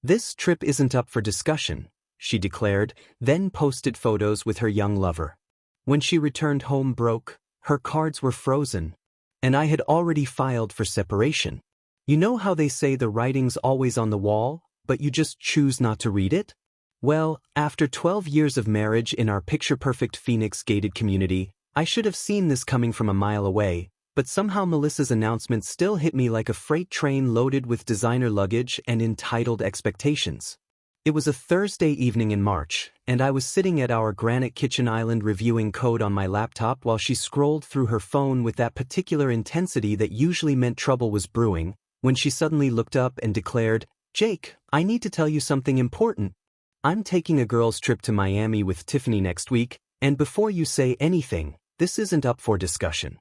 "This trip isn't up for discussion," she declared, then posted photos with her young lover. When she returned home broke, her cards were frozen, and I had already filed for separation. You know how they say the writing's always on the wall, but you just choose not to read it? Well, after 12 years of marriage in our picture-perfect Phoenix gated community, I should have seen this coming from a mile away, but somehow Melissa's announcement still hit me like a freight train loaded with designer luggage and entitled expectations. It was a Thursday evening in March, and I was sitting at our granite kitchen island reviewing code on my laptop while she scrolled through her phone with that particular intensity that usually meant trouble was brewing, when she suddenly looked up and declared, "Jake, I need to tell you something important. I'm taking a girls' trip to Miami with Tiffany next week, and before you say anything, this isn't up for discussion."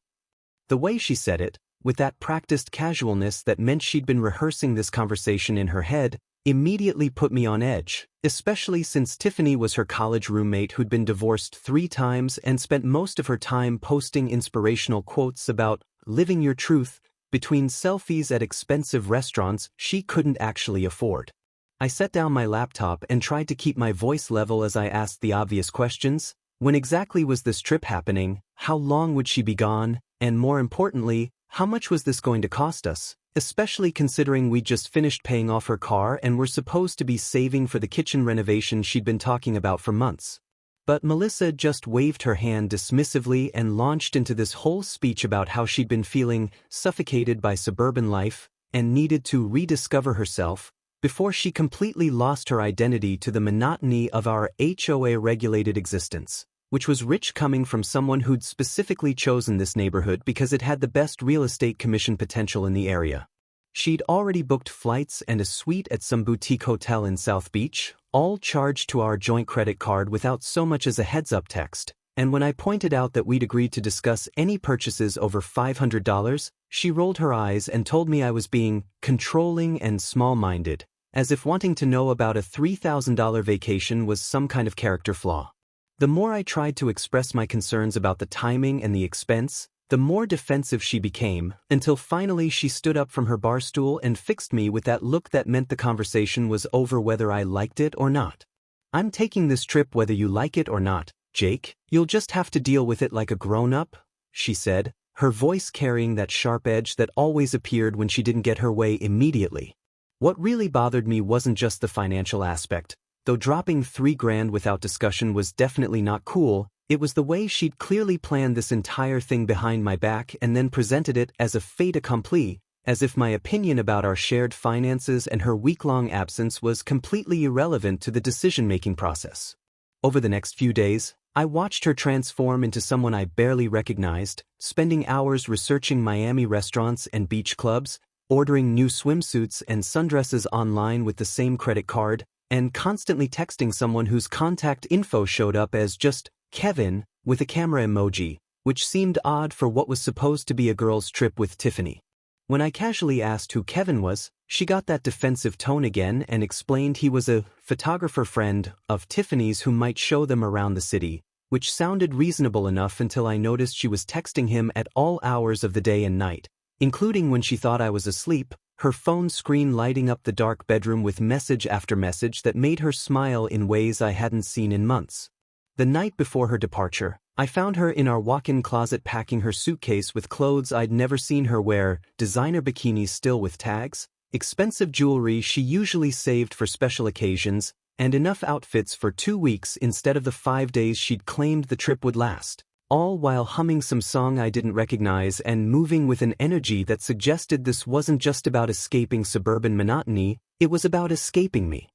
The way she said it, with that practiced casualness that meant she'd been rehearsing this conversation in her head, immediately put me on edge, especially since Tiffany was her college roommate who'd been divorced 3 times and spent most of her time posting inspirational quotes about living your truth between selfies at expensive restaurants she couldn't actually afford. I set down my laptop and tried to keep my voice level as I asked the obvious questions. When exactly was this trip happening? How long would she be gone? And more importantly, how much was this going to cost us? Especially considering we'd just finished paying off her car and were supposed to be saving for the kitchen renovation she'd been talking about for months. But Melissa just waved her hand dismissively and launched into this whole speech about how she'd been feeling suffocated by suburban life and needed to rediscover herself before she completely lost her identity to the monotony of our HOA-regulated existence, which was rich coming from someone who'd specifically chosen this neighborhood because it had the best real estate commission potential in the area. She'd already booked flights and a suite at some boutique hotel in South Beach, all charged to our joint credit card without so much as a heads-up text, and when I pointed out that we'd agreed to discuss any purchases over $500, she rolled her eyes and told me I was being controlling and small-minded, as if wanting to know about a $3,000 vacation was some kind of character flaw. The more I tried to express my concerns about the timing and the expense, the more defensive she became, until finally she stood up from her bar stool and fixed me with that look that meant the conversation was over whether I liked it or not. "I'm taking this trip whether you like it or not, Jake. You'll just have to deal with it like a grown-up," she said, her voice carrying that sharp edge that always appeared when she didn't get her way immediately. What really bothered me wasn't just the financial aspect. Though dropping $3,000 without discussion was definitely not cool, it was the way she'd clearly planned this entire thing behind my back and then presented it as a fait accompli, as if my opinion about our shared finances and her week-long absence was completely irrelevant to the decision-making process. Over the next few days, I watched her transform into someone I barely recognized, spending hours researching Miami restaurants and beach clubs, ordering new swimsuits and sundresses online with the same credit card, and constantly texting someone whose contact info showed up as just Kevin with a camera emoji, which seemed odd for what was supposed to be a girls' trip with Tiffany. When I casually asked who Kevin was, she got that defensive tone again and explained he was a photographer friend of Tiffany's who might show them around the city, which sounded reasonable enough until I noticed she was texting him at all hours of the day and night, including when she thought I was asleep, her phone screen lighting up the dark bedroom with message after message that made her smile in ways I hadn't seen in months. The night before her departure, I found her in our walk-in closet packing her suitcase with clothes I'd never seen her wear, designer bikinis still with tags, expensive jewelry she usually saved for special occasions, and enough outfits for 2 weeks instead of the 5 days she'd claimed the trip would last, all while humming some song I didn't recognize and moving with an energy that suggested this wasn't just about escaping suburban monotony, it was about escaping me.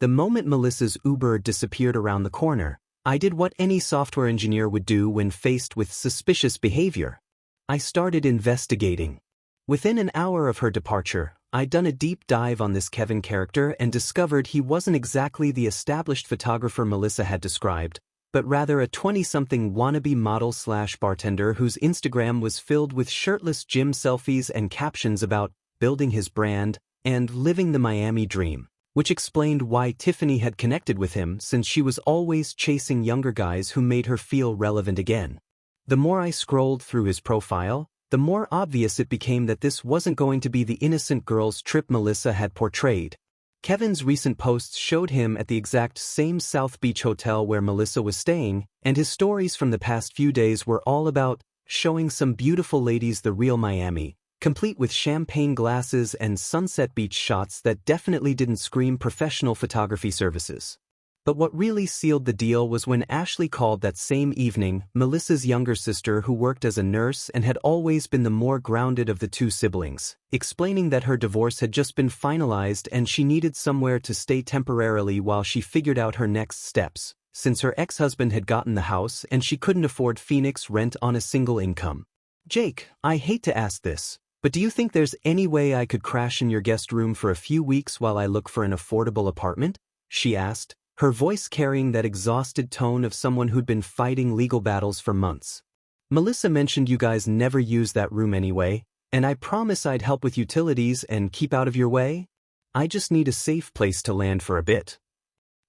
The moment Melissa's Uber disappeared around the corner, I did what any software engineer would do when faced with suspicious behavior. I started investigating. Within an hour of her departure, I'd done a deep dive on this Kevin character and discovered he wasn't exactly the established photographer Melissa had described, but rather a 20-something wannabe model/bartender whose Instagram was filled with shirtless gym selfies and captions about building his brand and living the Miami dream, which explained why Tiffany had connected with him since she was always chasing younger guys who made her feel relevant again. The more I scrolled through his profile, the more obvious it became that this wasn't going to be the innocent girls' trip Melissa had portrayed. Kevin's recent posts showed him at the exact same South Beach hotel where Melissa was staying, and his stories from the past few days were all about showing some beautiful ladies the real Miami, complete with champagne glasses and sunset beach shots that definitely didn't scream professional photography services. But what really sealed the deal was when Ashley called that same evening, Melissa's younger sister who worked as a nurse and had always been the more grounded of the two siblings, explaining that her divorce had just been finalized and she needed somewhere to stay temporarily while she figured out her next steps, since her ex-husband had gotten the house and she couldn't afford Phoenix rent on a single income. "Jake, I hate to ask this, but do you think there's any way I could crash in your guest room for a few weeks while I look for an affordable apartment?" she asked, her voice carrying that exhausted tone of someone who'd been fighting legal battles for months. "Melissa mentioned you guys never use that room anyway, and I promise I'd help with utilities and keep out of your way. I just need a safe place to land for a bit."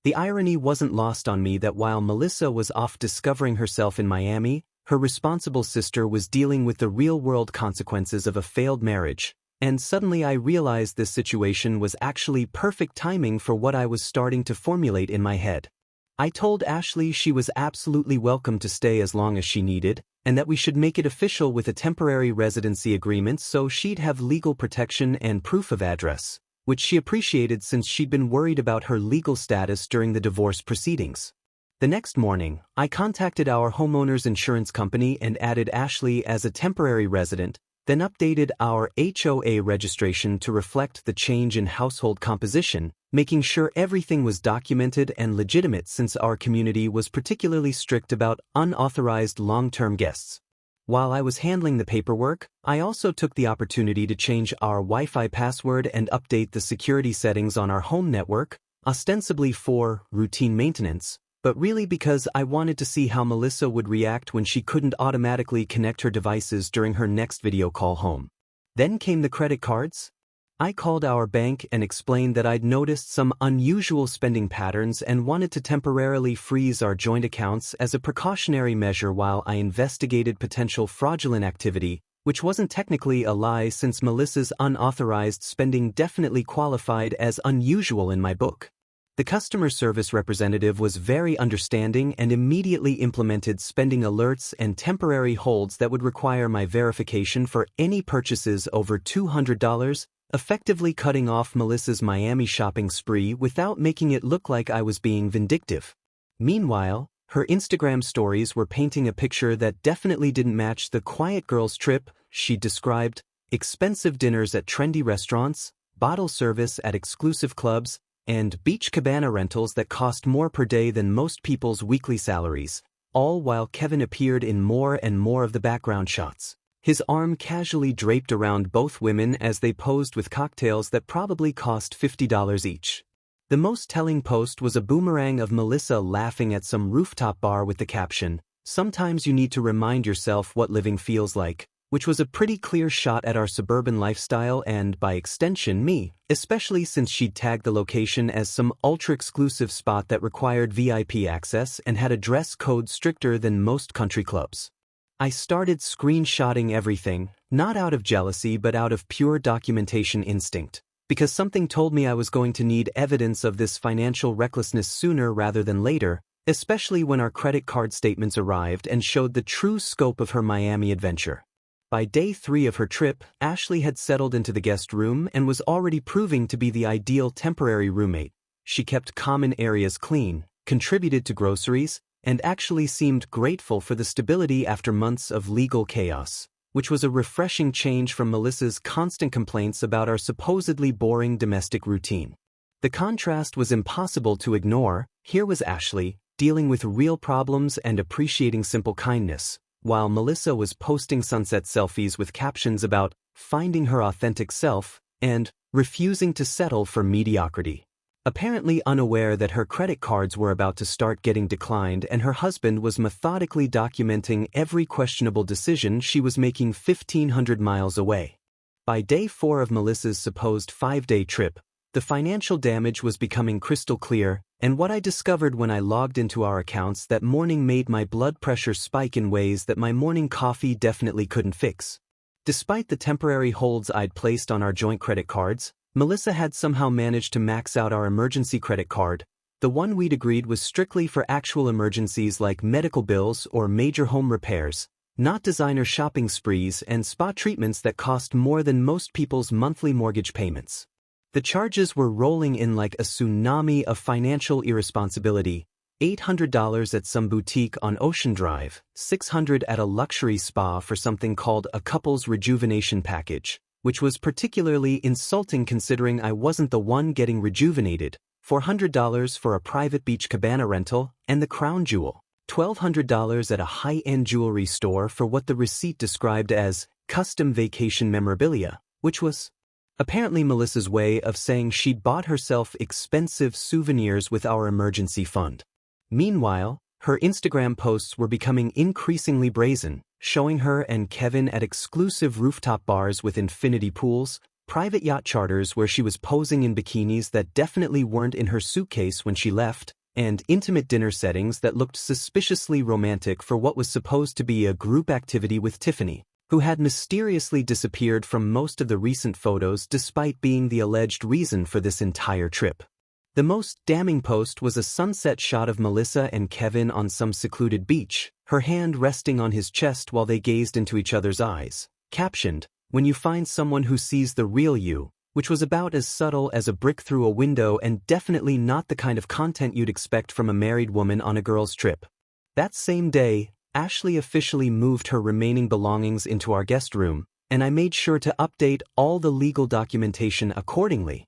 The irony wasn't lost on me that while Melissa was off discovering herself in Miami, her responsible sister was dealing with the real-world consequences of a failed marriage. And suddenly I realized this situation was actually perfect timing for what I was starting to formulate in my head. I told Ashley she was absolutely welcome to stay as long as she needed, and that we should make it official with a temporary residency agreement so she'd have legal protection and proof of address, which she appreciated since she'd been worried about her legal status during the divorce proceedings. The next morning, I contacted our homeowner's insurance company and added Ashley as a temporary resident, then updated our HOA registration to reflect the change in household composition, making sure everything was documented and legitimate since our community was particularly strict about unauthorized long-term guests. While I was handling the paperwork, I also took the opportunity to change our Wi-Fi password and update the security settings on our home network, ostensibly for routine maintenance, but really because I wanted to see how Melissa would react when she couldn't automatically connect her devices during her next video call home. Then came the credit cards. I called our bank and explained that I'd noticed some unusual spending patterns and wanted to temporarily freeze our joint accounts as a precautionary measure while I investigated potential fraudulent activity, which wasn't technically a lie since Melissa's unauthorized spending definitely qualified as unusual in my book. The customer service representative was very understanding and immediately implemented spending alerts and temporary holds that would require my verification for any purchases over $200, effectively cutting off Melissa's Miami shopping spree without making it look like I was being vindictive. Meanwhile, her Instagram stories were painting a picture that definitely didn't match the quiet girl's trip she described: expensive dinners at trendy restaurants, bottle service at exclusive clubs, and beach cabana rentals that cost more per day than most people's weekly salaries, all while Kevin appeared in more and more of the background shots, his arm casually draped around both women as they posed with cocktails that probably cost $50 each. The most telling post was a boomerang of Melissa laughing at some rooftop bar with the caption, "Sometimes you need to remind yourself what living feels like," which was a pretty clear shot at our suburban lifestyle and, by extension, me, especially since she'd tagged the location as some ultra-exclusive spot that required VIP access and had a dress code stricter than most country clubs. I started screenshotting everything, not out of jealousy but out of pure documentation instinct, because something told me I was going to need evidence of this financial recklessness sooner rather than later, especially when our credit card statements arrived and showed the true scope of her Miami adventure. By day 3 of her trip, Ashley had settled into the guest room and was already proving to be the ideal temporary roommate. She kept common areas clean, contributed to groceries, and actually seemed grateful for the stability after months of legal chaos, which was a refreshing change from Melissa's constant complaints about our supposedly boring domestic routine. The contrast was impossible to ignore. Here was Ashley, dealing with real problems and appreciating simple kindness, while Melissa was posting sunset selfies with captions about finding her authentic self and refusing to settle for mediocrity. Apparently unaware that her credit cards were about to start getting declined and her husband was methodically documenting every questionable decision she was making 1,500 miles away. By day 4 of Melissa's supposed 5-day trip, the financial damage was becoming crystal clear, and what I discovered when I logged into our accounts that morning made my blood pressure spike in ways that my morning coffee definitely couldn't fix. Despite the temporary holds I'd placed on our joint credit cards, Melissa had somehow managed to max out our emergency credit card, the one we'd agreed was strictly for actual emergencies like medical bills or major home repairs, not designer shopping sprees and spa treatments that cost more than most people's monthly mortgage payments. The charges were rolling in like a tsunami of financial irresponsibility. $800 at some boutique on Ocean Drive, $600 at a luxury spa for something called a couple's rejuvenation package, which was particularly insulting considering I wasn't the one getting rejuvenated, $400 for a private beach cabana rental, and the crown jewel, $1,200 at a high-end jewelry store for what the receipt described as custom vacation memorabilia, which was apparently Melissa's way of saying she'd bought herself expensive souvenirs with our emergency fund. Meanwhile, her Instagram posts were becoming increasingly brazen, showing her and Kevin at exclusive rooftop bars with infinity pools, private yacht charters where she was posing in bikinis that definitely weren't in her suitcase when she left, and intimate dinner settings that looked suspiciously romantic for what was supposed to be a group activity with Tiffany, who had mysteriously disappeared from most of the recent photos despite being the alleged reason for this entire trip. The most damning post was a sunset shot of Melissa and Kevin on some secluded beach, her hand resting on his chest while they gazed into each other's eyes, captioned, "When you find someone who sees the real you," which was about as subtle as a brick through a window and definitely not the kind of content you'd expect from a married woman on a girl's trip. That same day, Ashley officially moved her remaining belongings into our guest room, and I made sure to update all the legal documentation accordingly.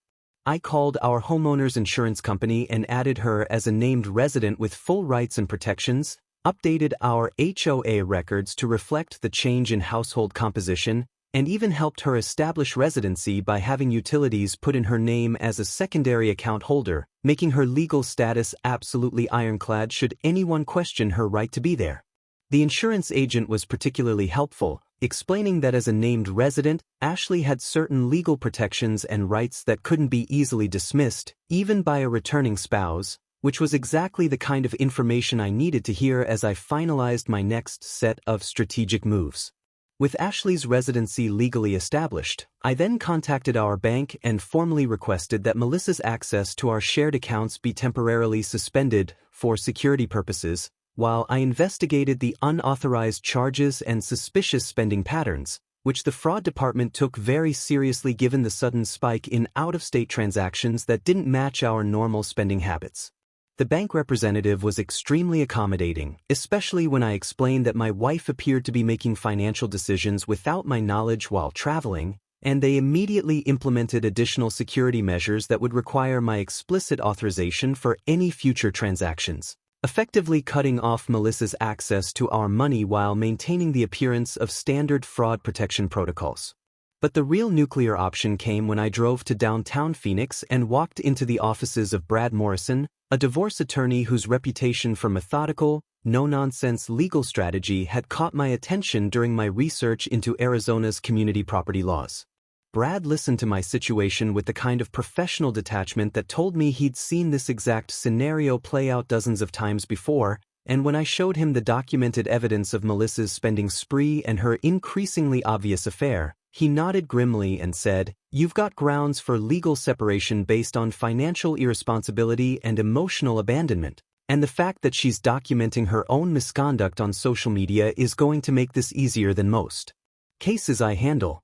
I called our homeowner's insurance company and added her as a named resident with full rights and protections, updated our HOA records to reflect the change in household composition, and even helped her establish residency by having utilities put in her name as a secondary account holder, making her legal status absolutely ironclad should anyone question her right to be there. The insurance agent was particularly helpful, explaining that as a named resident, Ashley had certain legal protections and rights that couldn't be easily dismissed, even by a returning spouse, which was exactly the kind of information I needed to hear as I finalized my next set of strategic moves. With Ashley's residency legally established, I then contacted our bank and formally requested that Melissa's access to our shared accounts be temporarily suspended for security purposes, while I investigated the unauthorized charges and suspicious spending patterns, which the fraud department took very seriously given the sudden spike in out-of-state transactions that didn't match our normal spending habits. The bank representative was extremely accommodating, especially when I explained that my wife appeared to be making financial decisions without my knowledge while traveling, and they immediately implemented additional security measures that would require my explicit authorization for any future transactions, effectively cutting off Melissa's access to our money while maintaining the appearance of standard fraud protection protocols. But the real nuclear option came when I drove to downtown Phoenix and walked into the offices of Brad Morrison, a divorce attorney whose reputation for methodical, no-nonsense legal strategy had caught my attention during my research into Arizona's community property laws. Brad listened to my situation with the kind of professional detachment that told me he'd seen this exact scenario play out dozens of times before, and when I showed him the documented evidence of Melissa's spending spree and her increasingly obvious affair, he nodded grimly and said, "You've got grounds for legal separation based on financial irresponsibility and emotional abandonment, and the fact that she's documenting her own misconduct on social media is going to make this easier than most cases I handle."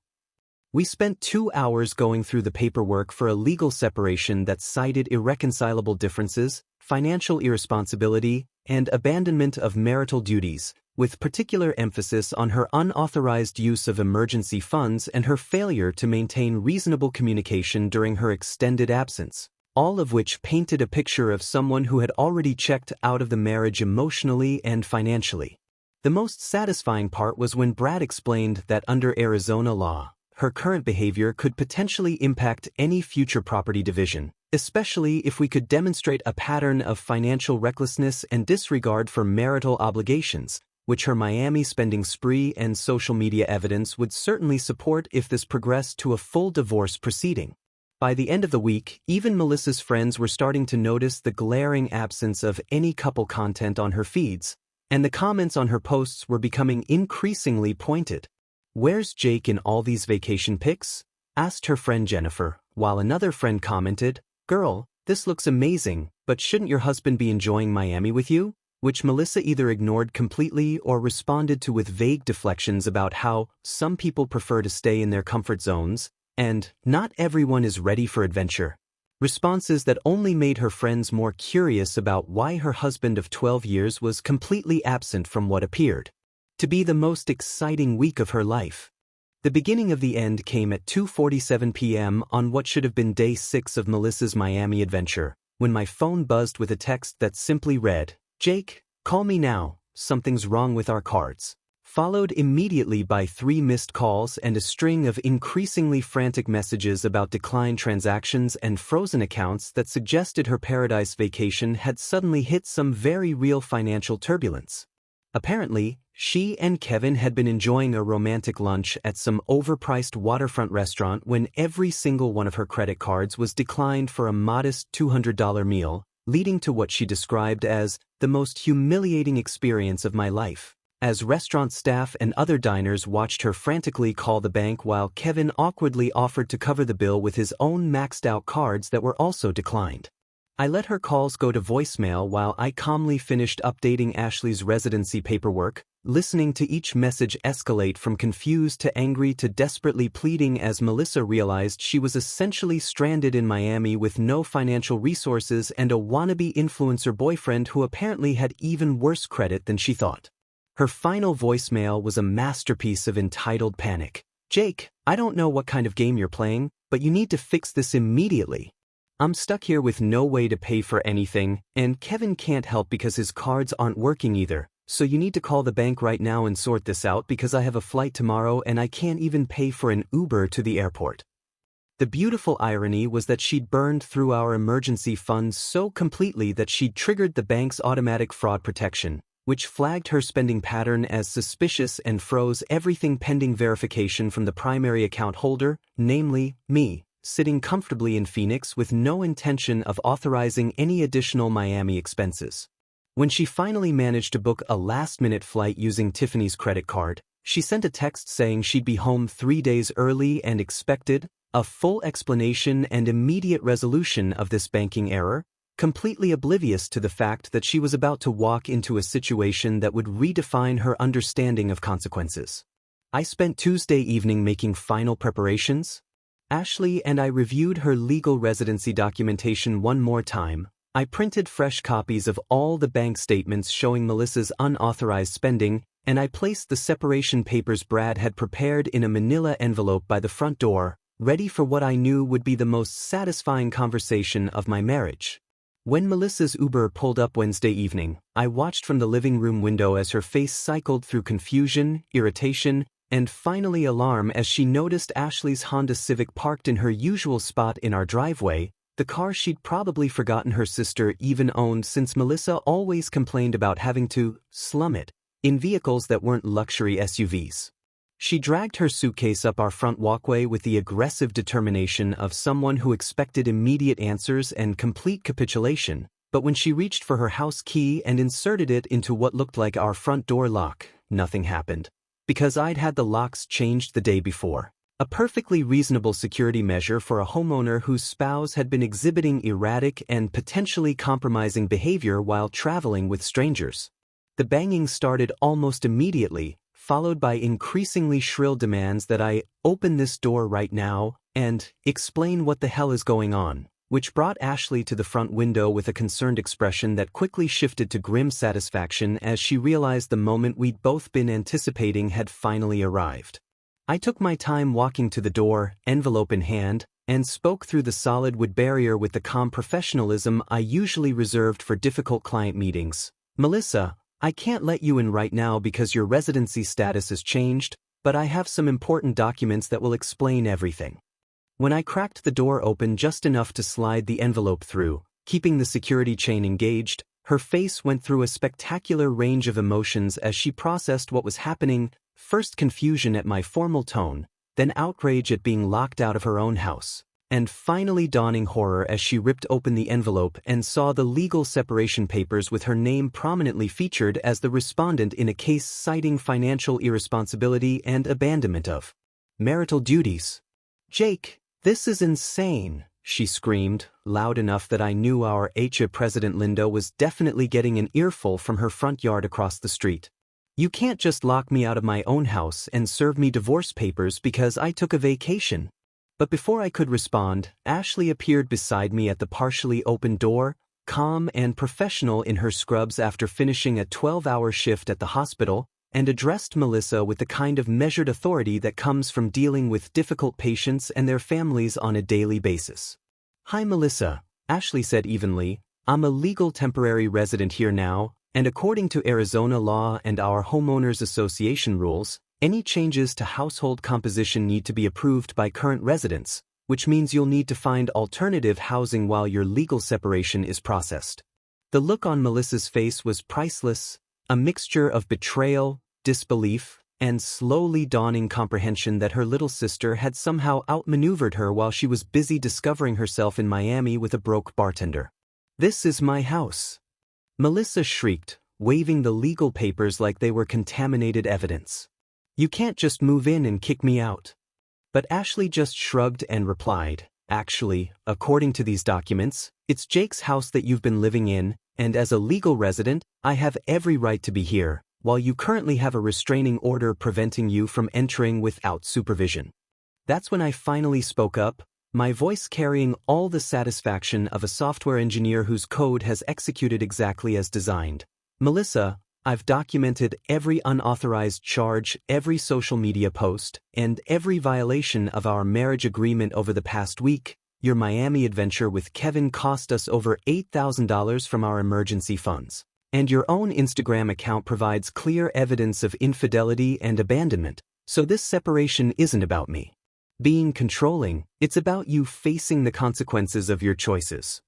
We spent 2 hours going through the paperwork for a legal separation that cited irreconcilable differences, financial irresponsibility, and abandonment of marital duties, with particular emphasis on her unauthorized use of emergency funds and her failure to maintain reasonable communication during her extended absence, all of which painted a picture of someone who had already checked out of the marriage emotionally and financially. The most satisfying part was when Brad explained that under Arizona law, her current behavior could potentially impact any future property division, especially if we could demonstrate a pattern of financial recklessness and disregard for marital obligations, which her Miami spending spree and social media evidence would certainly support if this progressed to a full divorce proceeding. By the end of the week, even Melissa's friends were starting to notice the glaring absence of any couple content on her feeds, and the comments on her posts were becoming increasingly pointed. "Where's Jake in all these vacation pics?" asked her friend Jennifer, while another friend commented, "Girl, this looks amazing, but shouldn't your husband be enjoying Miami with you?" Which Melissa either ignored completely or responded to with vague deflections about how some people prefer to stay in their comfort zones, and not everyone is ready for adventure. Responses that only made her friends more curious about why her husband of 12 years was completely absent from what appeared to be the most exciting week of her life. The beginning of the end came at 2:47 p.m. on what should have been day 6 of Melissa's Miami adventure, when my phone buzzed with a text that simply read, "Jake, call me now, something's wrong with our cards." Followed immediately by 3 missed calls and a string of increasingly frantic messages about declined transactions and frozen accounts that suggested her paradise vacation had suddenly hit some very real financial turbulence. Apparently, she and Kevin had been enjoying a romantic lunch at some overpriced waterfront restaurant when every single one of her credit cards was declined for a modest $200 meal, leading to what she described as the most humiliating experience of my life, as restaurant staff and other diners watched her frantically call the bank while Kevin awkwardly offered to cover the bill with his own maxed-out cards that were also declined. I let her calls go to voicemail while I calmly finished updating Ashley's residency paperwork, listening to each message escalate from confused to angry to desperately pleading as Melissa realized she was essentially stranded in Miami with no financial resources and a wannabe influencer boyfriend who apparently had even worse credit than she thought. Her final voicemail was a masterpiece of entitled panic. "Jake, I don't know what kind of game you're playing, but you need to fix this immediately. I'm stuck here with no way to pay for anything, and Kevin can't help because his cards aren't working either, so you need to call the bank right now and sort this out because I have a flight tomorrow and I can't even pay for an Uber to the airport." The beautiful irony was that she'd burned through our emergency funds so completely that she'd triggered the bank's automatic fraud protection, which flagged her spending pattern as suspicious and froze everything pending verification from the primary account holder, namely, me, sitting comfortably in Phoenix with no intention of authorizing any additional Miami expenses. When she finally managed to book a last-minute flight using Tiffany's credit card, she sent a text saying she'd be home 3 days early and expected a full explanation and immediate resolution of this banking error, completely oblivious to the fact that she was about to walk into a situation that would redefine her understanding of consequences. I spent Tuesday evening making final preparations. Ashley and I reviewed her legal residency documentation one more time. I printed fresh copies of all the bank statements showing Melissa's unauthorized spending, and I placed the separation papers Brad had prepared in a manila envelope by the front door, ready for what I knew would be the most satisfying conversation of my marriage. When Melissa's Uber pulled up Wednesday evening, I watched from the living room window as her face cycled through confusion, irritation, and finally alarm as she noticed Ashley's Honda Civic parked in her usual spot in our driveway, the car she'd probably forgotten her sister even owned since Melissa always complained about having to slum it in vehicles that weren't luxury SUVs. She dragged her suitcase up our front walkway with the aggressive determination of someone who expected immediate answers and complete capitulation, but when she reached for her house key and inserted it into what looked like our front door lock, nothing happened. Because I'd had the locks changed the day before. A perfectly reasonable security measure for a homeowner whose spouse had been exhibiting erratic and potentially compromising behavior while traveling with strangers. The banging started almost immediately, followed by increasingly shrill demands that I open this door right now and explain what the hell is going on, which brought Ashley to the front window with a concerned expression that quickly shifted to grim satisfaction as she realized the moment we'd both been anticipating had finally arrived. I took my time walking to the door, envelope in hand, and spoke through the solid wood barrier with the calm professionalism I usually reserved for difficult client meetings. "Melissa, I can't let you in right now because your residency status has changed, but I have some important documents that will explain everything." When I cracked the door open just enough to slide the envelope through, keeping the security chain engaged, her face went through a spectacular range of emotions as she processed what was happening, first confusion at my formal tone, then outrage at being locked out of her own house, and finally dawning horror as she ripped open the envelope and saw the legal separation papers with her name prominently featured as the respondent in a case citing financial irresponsibility and abandonment of marital duties. "Jake, "This is insane," she screamed, loud enough that I knew our HA President Linda was definitely getting an earful from her front yard across the street. "You can't just lock me out of my own house and serve me divorce papers because I took a vacation." But before I could respond, Ashley appeared beside me at the partially open door, calm and professional in her scrubs after finishing a 12-hour shift at the hospital, and addressed Melissa with the kind of measured authority that comes from dealing with difficult patients and their families on a daily basis. "Hi Melissa," Ashley said evenly. "I'm a legal temporary resident here now, and according to Arizona law and our homeowners association rules, any changes to household composition need to be approved by current residents, which means you'll need to find alternative housing while your legal separation is processed." The look on Melissa's face was priceless, a mixture of betrayal, disbelief, and slowly dawning comprehension that her little sister had somehow outmaneuvered her while she was busy discovering herself in Miami with a broke bartender. "This is my house," Melissa shrieked, waving the legal papers like they were contaminated evidence. "You can't just move in and kick me out." But Ashley just shrugged and replied, "Actually, according to these documents, it's Jake's house that you've been living in, and as a legal resident, I have every right to be here, while you currently have a restraining order preventing you from entering without supervision." That's when I finally spoke up, my voice carrying all the satisfaction of a software engineer whose code has executed exactly as designed. "Melissa, I've documented every unauthorized charge, every social media post, and every violation of our marriage agreement over the past week. Your Miami adventure with Kevin cost us over $8,000 from our emergency funds. And your own Instagram account provides clear evidence of infidelity and abandonment, so this separation isn't about me being controlling, it's about you facing the consequences of your choices."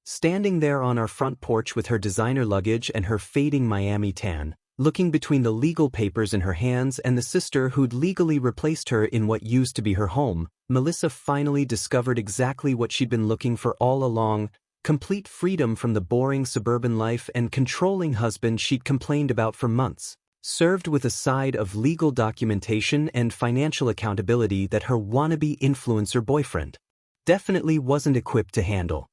Standing there on our front porch with her designer luggage and her fading Miami tan, looking between the legal papers in her hands and the sister who'd legally replaced her in what used to be her home, Melissa finally discovered exactly what she'd been looking for all along: complete freedom from the boring suburban life and controlling husband she'd complained about for months, served with a side of legal documentation and financial accountability that her wannabe influencer boyfriend definitely wasn't equipped to handle.